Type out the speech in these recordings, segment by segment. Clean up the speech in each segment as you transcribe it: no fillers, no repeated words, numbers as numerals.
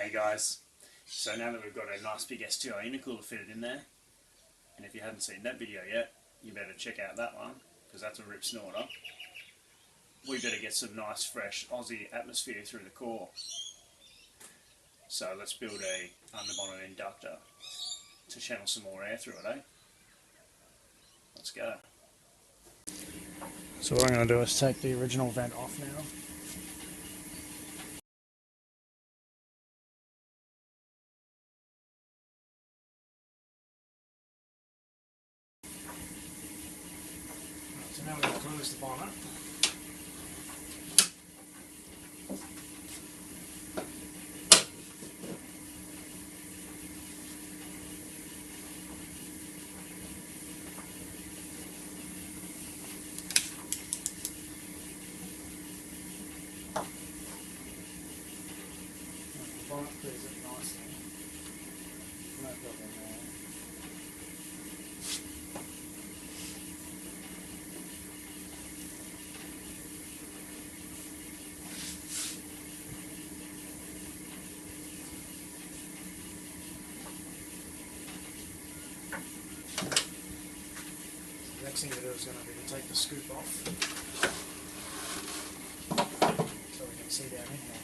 Hey guys, so now that we've got a nice big STI intercooler fitted in there, and if you haven't seen that video yet, you better check out that one, because that's a rip snorter. We better get some nice fresh Aussie atmosphere through the core. So let's build a underbonnet inductor to channel some more air through it, eh? Let's go. So what I'm going to do is take the original vent off now. So now we're going to close the bonnet. The bonnet clears it nicely. No problem there. The next thing to do is going to be to take the scoop off so we can see down in here.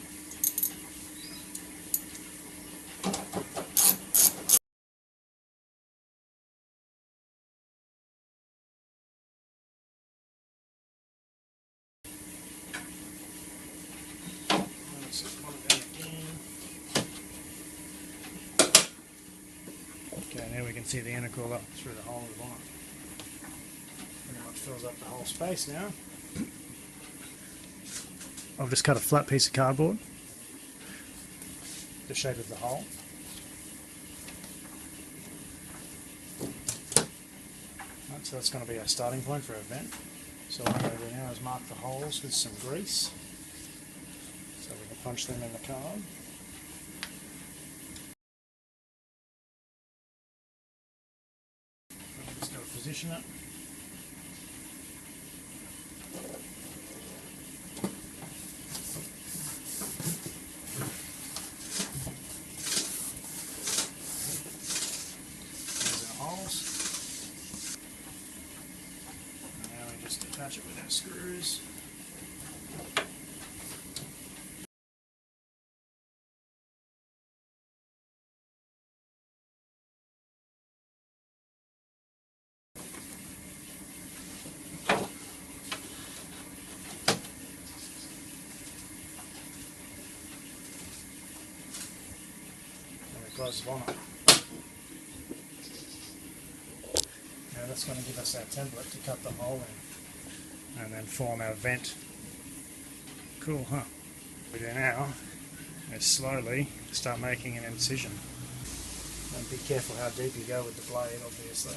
Okay, now we can see the intercooler through the hole of the bonnet. Pretty much fills up the whole space now. I've just cut a flat piece of cardboard, the shape of the hole. Right, so that's going to be our starting point for our vent. So what I'm going to do now is mark the holes with some grease, so we can punch them in the card. I'm just going to position it. Attach it with our screws. And we close the bonnet. Now that's going to give us our template to cut the hole in, and then form our vent. Cool, huh? What we do now is slowly start making an incision. And be careful how deep you go with the blade, obviously.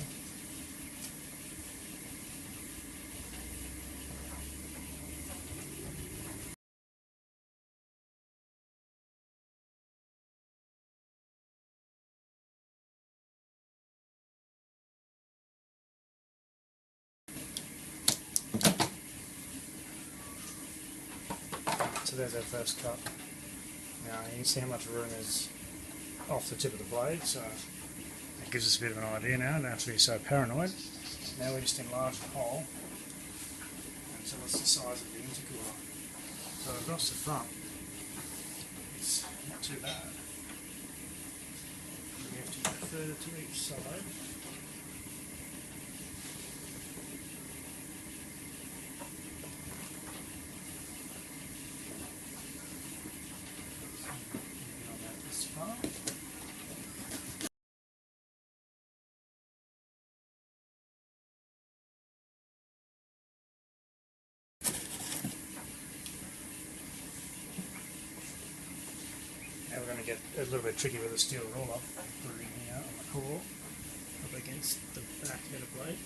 So there's our first cut. Now you can see how much room is off the tip of the blade, so that gives us a bit of an idea now, don't have to be so paranoid. Now we just enlarge the hole until it's the size of the intercooler. So across the front, it's not too bad. We have to go further to each side. Now we're going to get a little bit tricky with a steel roller. Put it in here on the core, up against the back head of blade.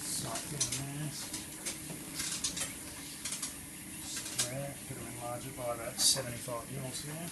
Slide down there. Square. Going to enlarge it by about 75 mils here.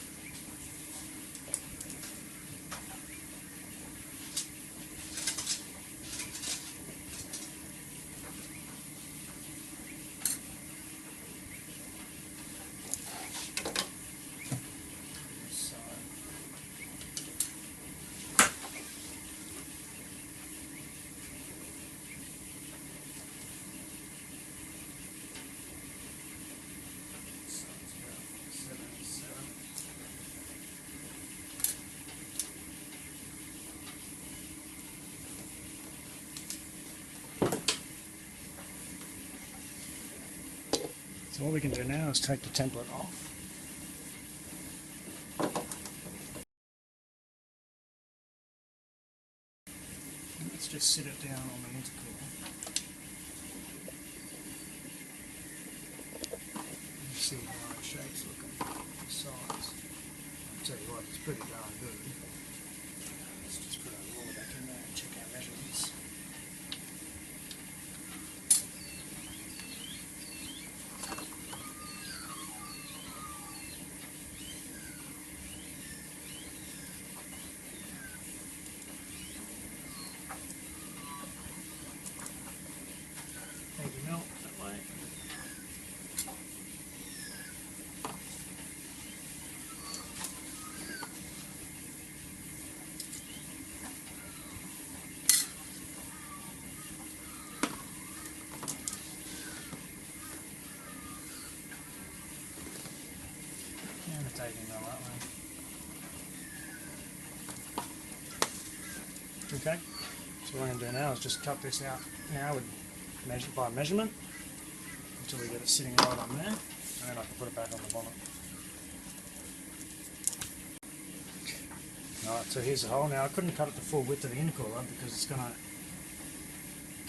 So what we can do now is take the template off. Let's just sit it down on the intercooler. You see how the shape's looking, the size. I'll tell you what, it's pretty darn good. Let's just put our ruler back in there and check our measurements. Melt that way. And the taping melt that way. Okay, so what I'm going to do now is just cut this out now with by measurement until we get it sitting right on there, and then I can put it back on the bonnet. Alright, so here's the hole. Now I couldn't cut it the full width of the intercooler because it's going to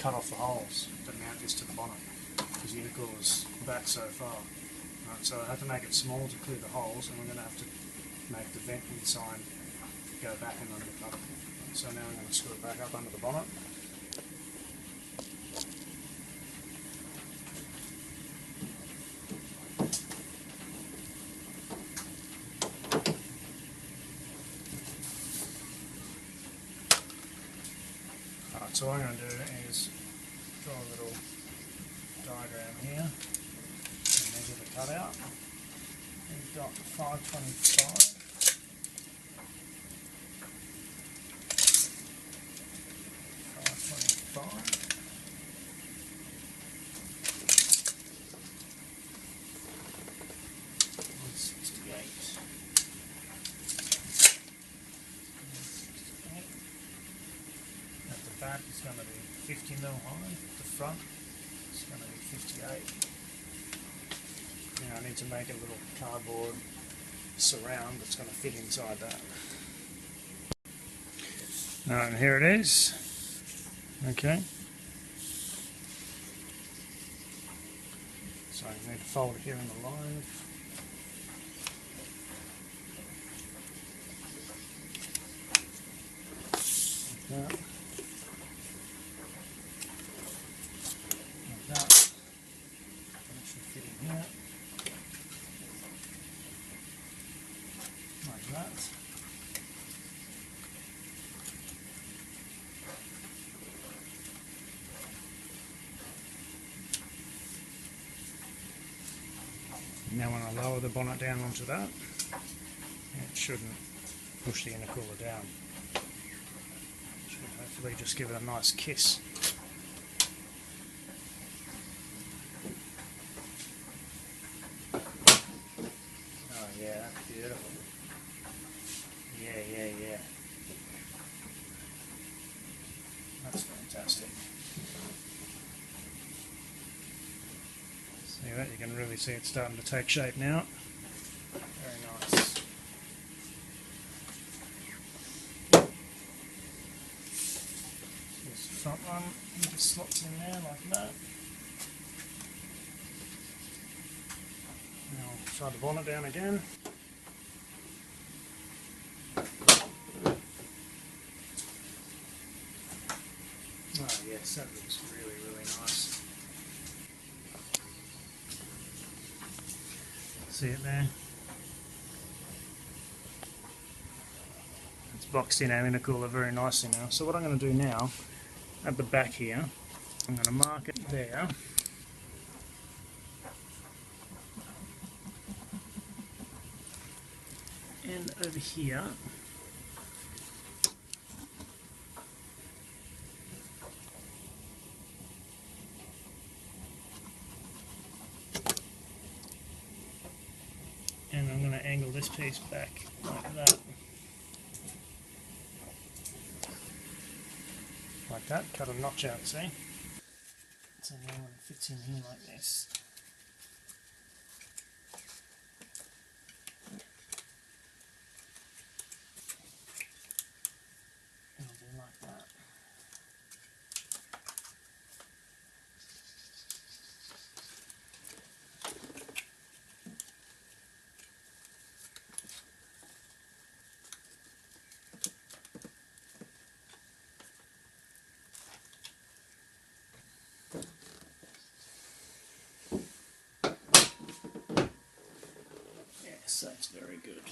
cut off the holes that mount this to the bonnet because the intercooler's back so far. Right, so I have to make it small to clear the holes, and we're going to have to make the vent inside go back and undercut it. So now I'm going to screw it back up under the bonnet. So what I'm going to do is draw a little diagram here and measure the cutout. We've got 525. 168. At the back it's going to be 50 mil high. The front is going to be 58. Now I need to make a little cardboard surround that's going to fit inside that. And here it is. Okay. So I need to fold it here in the line. Like that. Like that. And it should fit in here. Like that. Now when I lower the bonnet down onto that, it shouldn't push the intercooler down. It should hopefully just give it a nice kiss. Oh yeah, that's beautiful. Yeah. That's fantastic. See that? You can really see it starting to take shape now. Very nice. Here's the front one. It just slots in there like that. Now I'll try the bonnet down again. Oh yes, that looks really, really nice. See it there? It's boxed in our intercooler very nicely now. So what I'm going to do now, at the back here, I'm going to mark it there. And over here. And I'm going to angle this piece back like that. Like that, cut a notch out, see? So now when it fits in here like this, that's very good.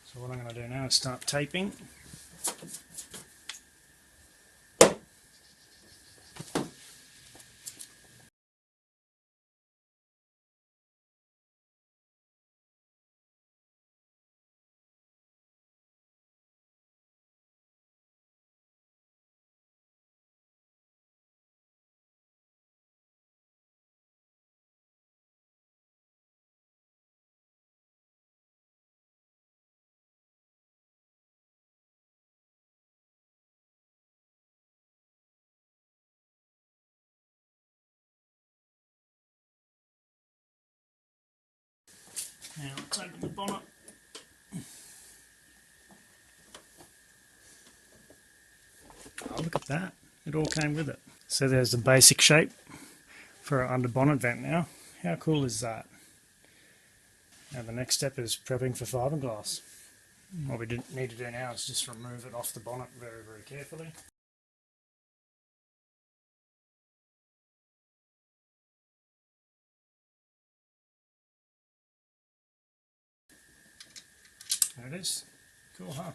So what I'm going to do now is start taping. Now let's open the bonnet. Oh, look at that. It all came with it. So there's the basic shape for our under bonnet vent now. How cool is that? Now the next step is prepping for fiberglass. What we need to do now is just remove it off the bonnet very, very carefully. There it is. Cool, huh?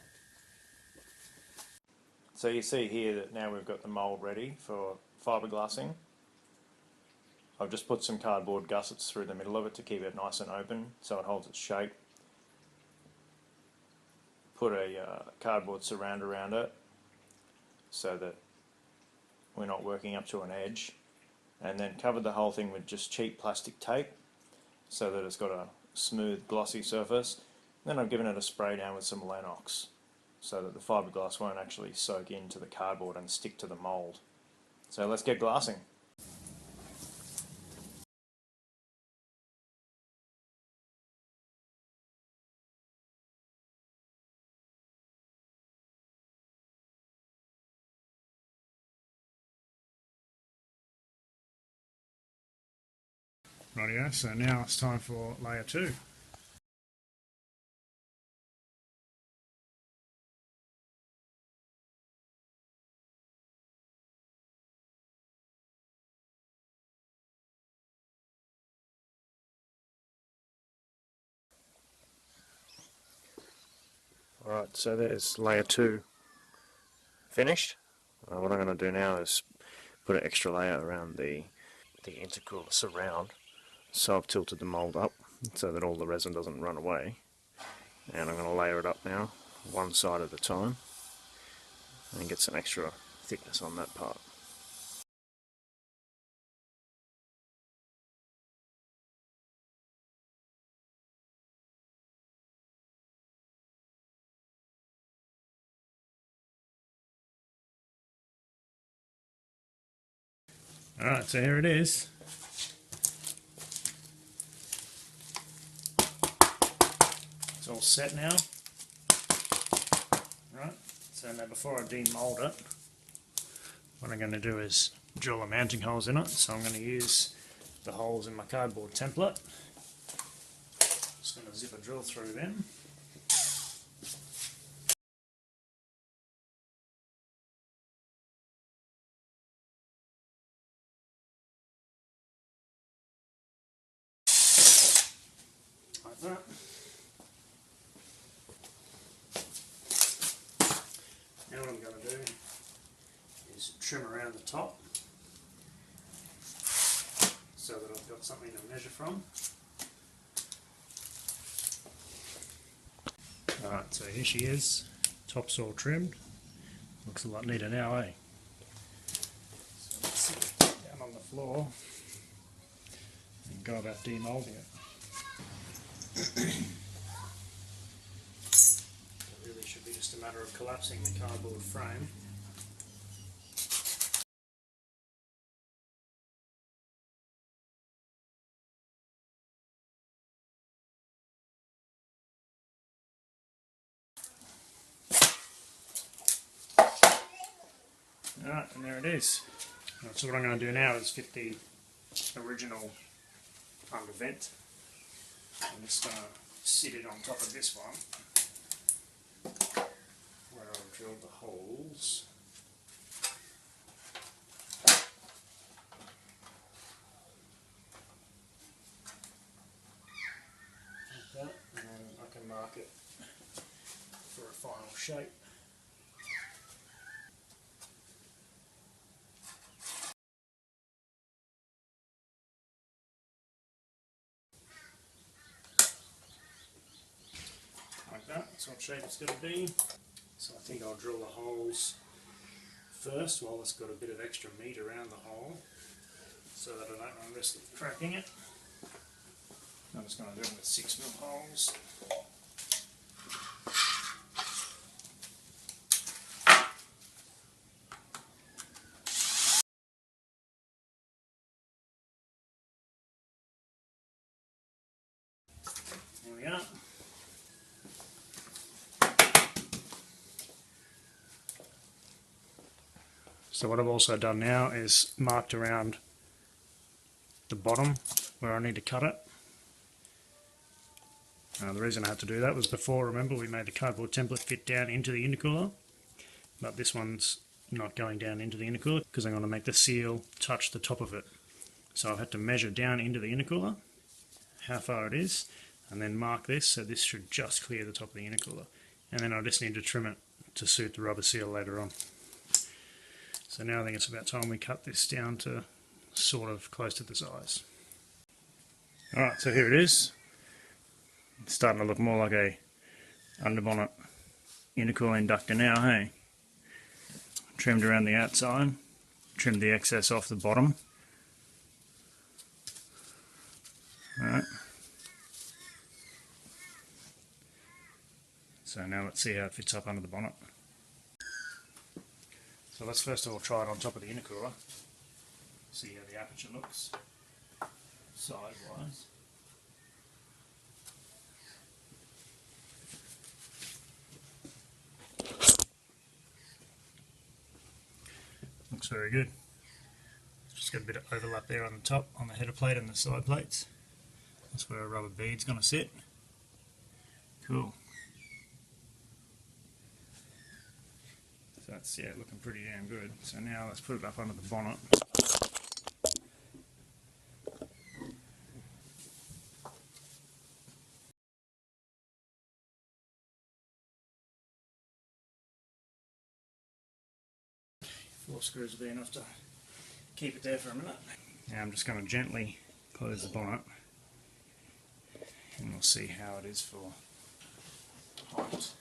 So you see here that now we've got the mould ready for fiberglassing. I've just put some cardboard gussets through the middle of it to keep it nice and open so it holds its shape. Put a cardboard surround around it so that we're not working up to an edge, and then covered the whole thing with just cheap plastic tape so that it's got a smooth glossy surface. Then I've given it a spray down with some Lennox so that the fiberglass won't actually soak into the cardboard and stick to the mould. So let's get glassing. Rightio, so now it's time for layer 2. Alright, so there's layer 2 finished. What I'm going to do now is put an extra layer around the intercooler surround. So I've tilted the mould up so that all the resin doesn't run away. And I'm going to layer it up now, one side at a time, and get some extra thickness on that part. Alright, so here it is. It's all set now. Right, so now before I demould it, what I'm going to do is drill the mounting holes in it. So I'm going to use the holes in my cardboard template. Just going to zip a drill through them. Like that. Now what I'm going to do is trim around the top so that I've got something to measure from. Alright, so here she is, top's all trimmed. Looks a lot neater now, eh? So let's sit it down on the floor and go about demoulding it. It really should be just a matter of collapsing the cardboard frame. Alright, and there it is. So what I'm going to do now is fit the original under vent. I'm just going to sit it on top of this one where I've drilled the holes. shape. Like that, that's what shape it's going to be. So I think I'll drill the holes first while it's got a bit of extra meat around the hole, so that I don't run the risk of cracking it. I'm just going to do it with 6mm holes. There we are. So what I've also done now is marked around the bottom where I need to cut it. The reason I had to do that was before, remember, we made the cardboard template fit down into the intercooler, but this one's not going down into the intercooler because I'm going to make the seal touch the top of it. So I've had to measure down into the intercooler how far it is, and then mark this, so this should just clear the top of the intercooler. And then I just need to trim it to suit the rubber seal later on. So now I think it's about time we cut this down to sort of close to the size. Alright, so here it is. It's starting to look more like a underbonnet intercooler inductor now, hey? Trimmed around the outside, trimmed the excess off the bottom. Alright. So now let's see how it fits up under the bonnet. So let's first of all try it on top of the intercooler, see how the aperture looks, size-wise. Looks very good. Just got a bit of overlap there on the top, on the header plate and the side plates. That's where a rubber bead's going to sit. Cool. So that's, yeah, looking pretty damn good. So now let's put it up under the bonnet. Four screws will be enough to keep it there for a minute. Now I'm just going to gently close the bonnet and we'll see how it is for height.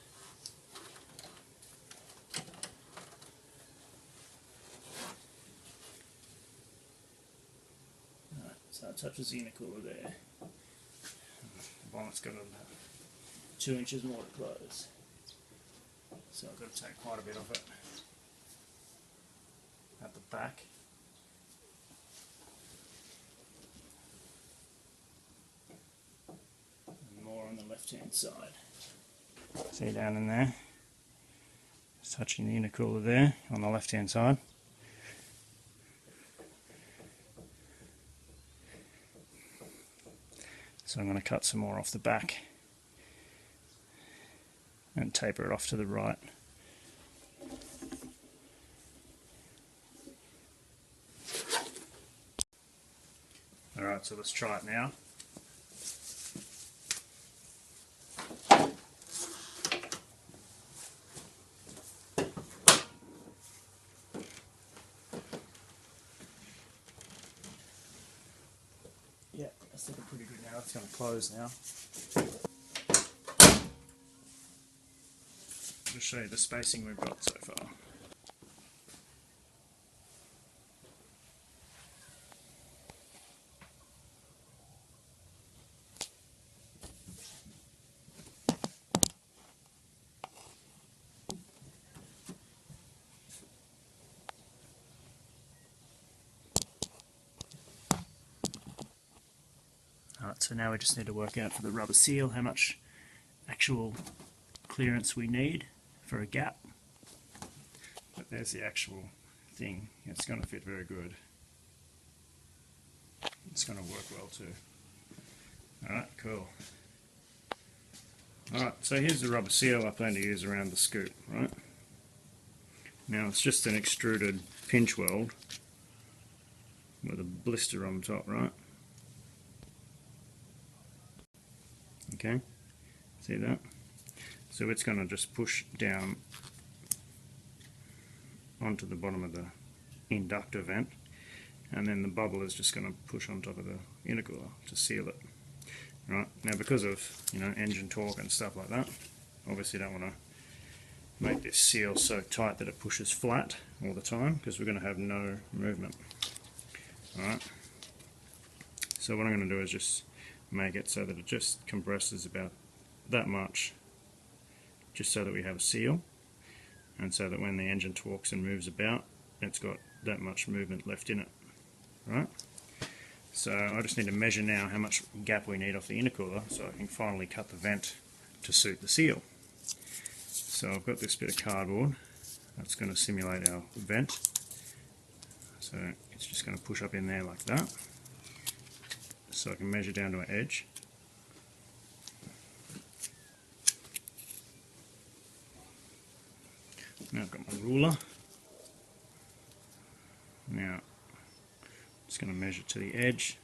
Right, so it touches the intercooler there. The bonnet's got 2 inches more to close. So I've got to take quite a bit of it at the back. And more on the left hand side. See down in there? It's touching the intercooler there on the left hand side. So I'm going to cut some more off the back and taper it off to the right. Alright, so let's try it now. Yeah, that's looking pretty good now. It's going to close now. I'll just show you the spacing we've got so far. Alright, so now we just need to work out for the rubber seal how much actual clearance we need for a gap. But there's the actual thing. It's going to fit very good. It's going to work well too. Alright, cool. Alright, so here's the rubber seal I plan to use around the scoop, right? Now it's just an extruded pinch weld with a blister on top, right? Okay, see that? So it's going to just push down onto the bottom of the inductor vent, and then the bubble is just going to push on top of the intercooler to seal it. Right, now because of engine torque and stuff like that, obviously don't want to make this seal so tight that it pushes flat all the time, because we're going to have no movement. Alright, so what I'm going to do is just make it so that it just compresses about that much, just so that we have a seal, and so that when the engine torques and moves about, it's got that much movement left in it. Right? So I just need to measure now how much gap we need off the intercooler so I can finally cut the vent to suit the seal. So I've got this bit of cardboard that's going to simulate our vent. So it's just going to push up in there like that. So I can measure down to an edge. Now I've got my ruler. Now just going to measure to the edge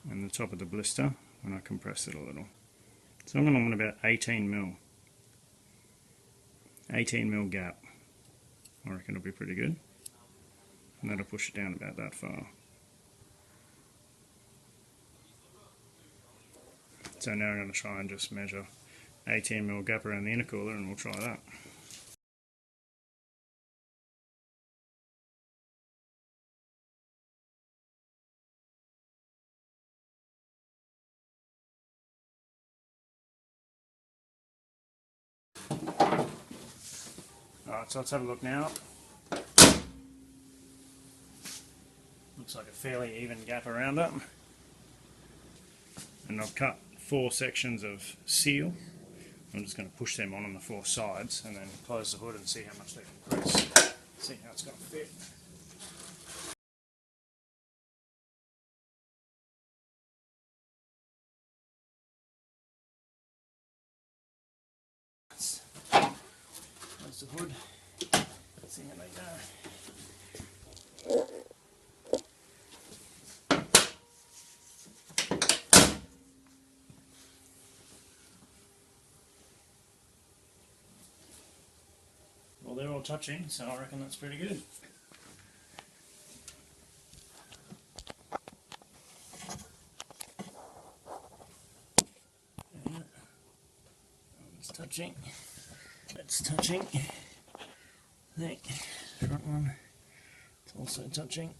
and the top of the blister when I compress it a little. So I'm going to want about 18 mil. 18 mil gap. I reckon it'll be pretty good. And that'll push it down about that far. So now I'm going to try and just measure 18 mil gap around the intercooler, and we'll try that. Alright, so let's have a look now. Looks like a fairly even gap around it. And I've cut 4 sections of seal. I'm just going to push them on the 4 sides and then close the hood and see how much they compress. See how it's going to fit. Close the hood. See how they go. Well, they're all touching, so I reckon that's pretty good. Yeah. It's touching. It's touching. The front one. It's also touching.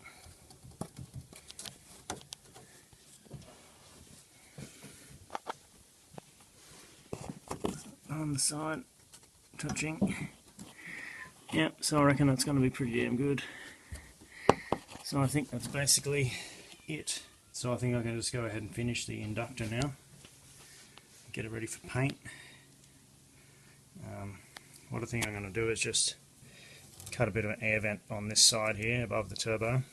On the side, touching. Yep, so I reckon that's going to be pretty damn good. So I think that's basically it. So I think I can just go ahead and finish the inductor now. Get it ready for paint. What I think I'm going to do is just cut a bit of an air vent on this side here above the turbo.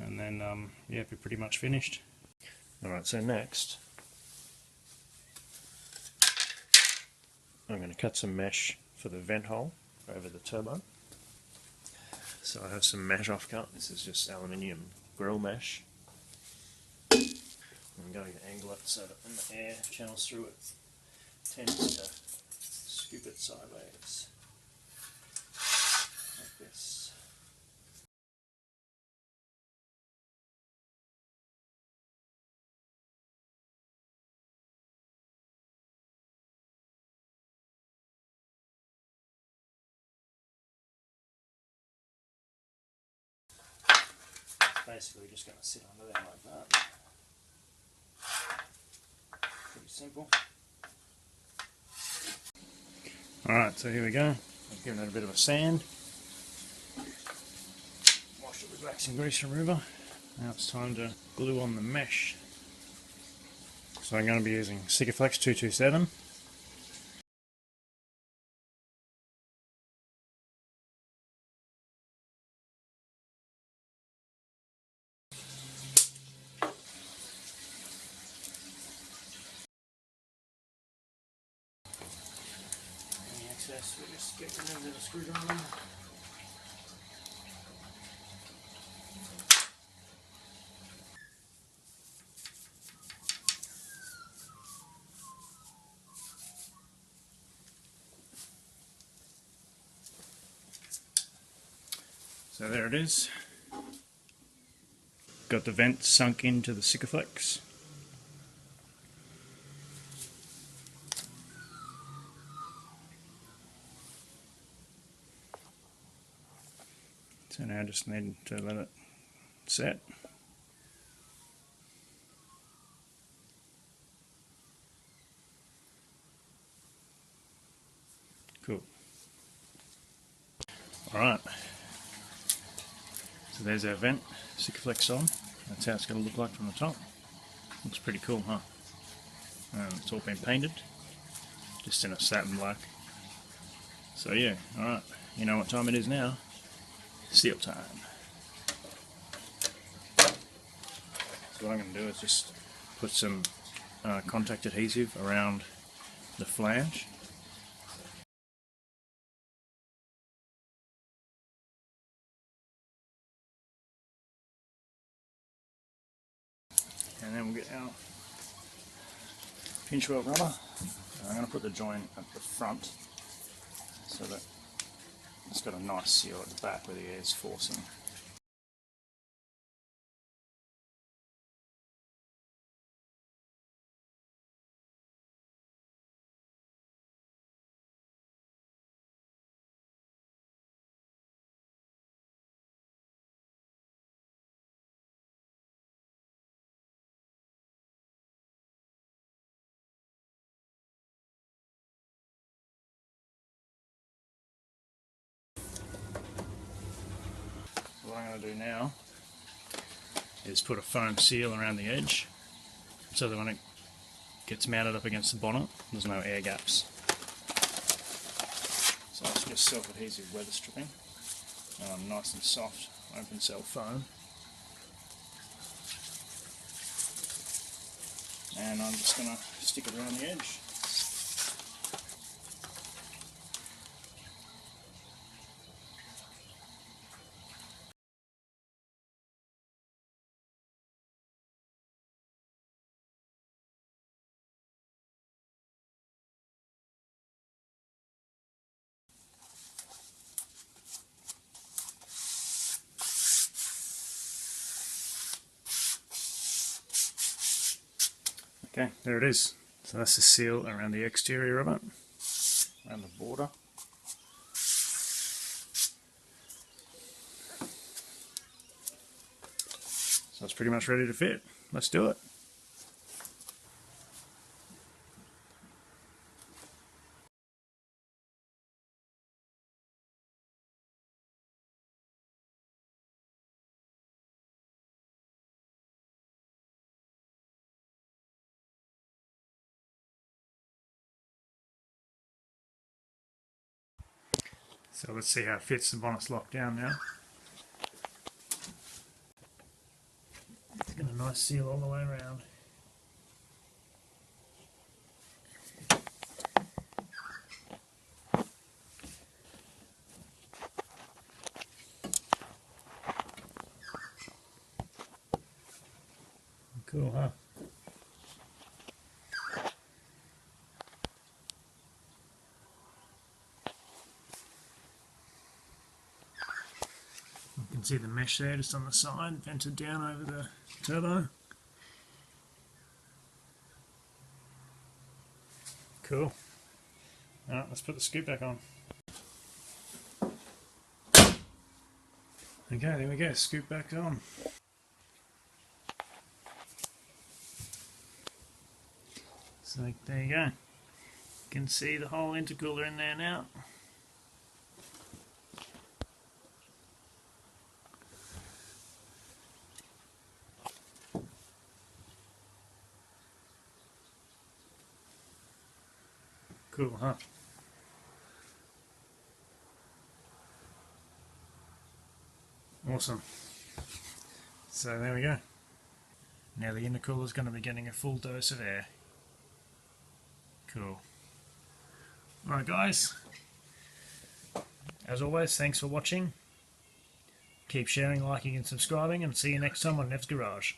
And then, yeah, be pretty much finished. Alright, so next I'm going to cut some mesh for the vent hole over the turbo. So I have some mesh off cut. This is just aluminium grill mesh. I'm going to angle it so that when the air channels through it tends to scoop it sideways like this. Basically just going to sit under there like that. Pretty simple. Alright, so here we go. I've given it a bit of a sand. Washed it with wax and grease remover. Now it's time to glue on the mesh. So I'm going to be using Sikaflex 227. Any excess, we just get rid of the screwdriver. So there it is. Got the vent sunk into the Sikaflex. So now I just need to let it set. Cool. Alright. So there's our vent, Sikaflex on. That's how it's going to look like from the top. Looks pretty cool, huh? It's all been painted, just in a satin black. So yeah, alright. You know what time it is now? Seal time. So what I'm going to do is just put some contact adhesive around the flange. And then we'll get our pinch weld rubber. I'm going to put the joint at the front so that it's got a nice seal at the back where the air is forcing. What I'm going to do now is put a foam seal around the edge so that when it gets mounted up against the bonnet there's no air gaps. So it's just self-adhesive weather stripping, nice and soft open cell foam, and I'm just going to stick it around the edge. Okay, there it is. So that's the seal around the exterior of it, around the border. So it's pretty much ready to fit. Let's do it. So let's see how it fits. The bonnet's locked down now. It's got a nice seal all the way around. Cool, huh? You can see the mesh there just on the side, vented down over the turbo. Cool. Alright, let's put the scoop back on. Okay, there we go, scoop back on. So there you go. You can see the whole intercooler in there now. Cool, huh? Awesome. So there we go. Now the intercooler is going to be getting a full dose of air. Cool. Alright guys, as always, thanks for watching. Keep sharing, liking and subscribing, and see you next time on Nev's Garage.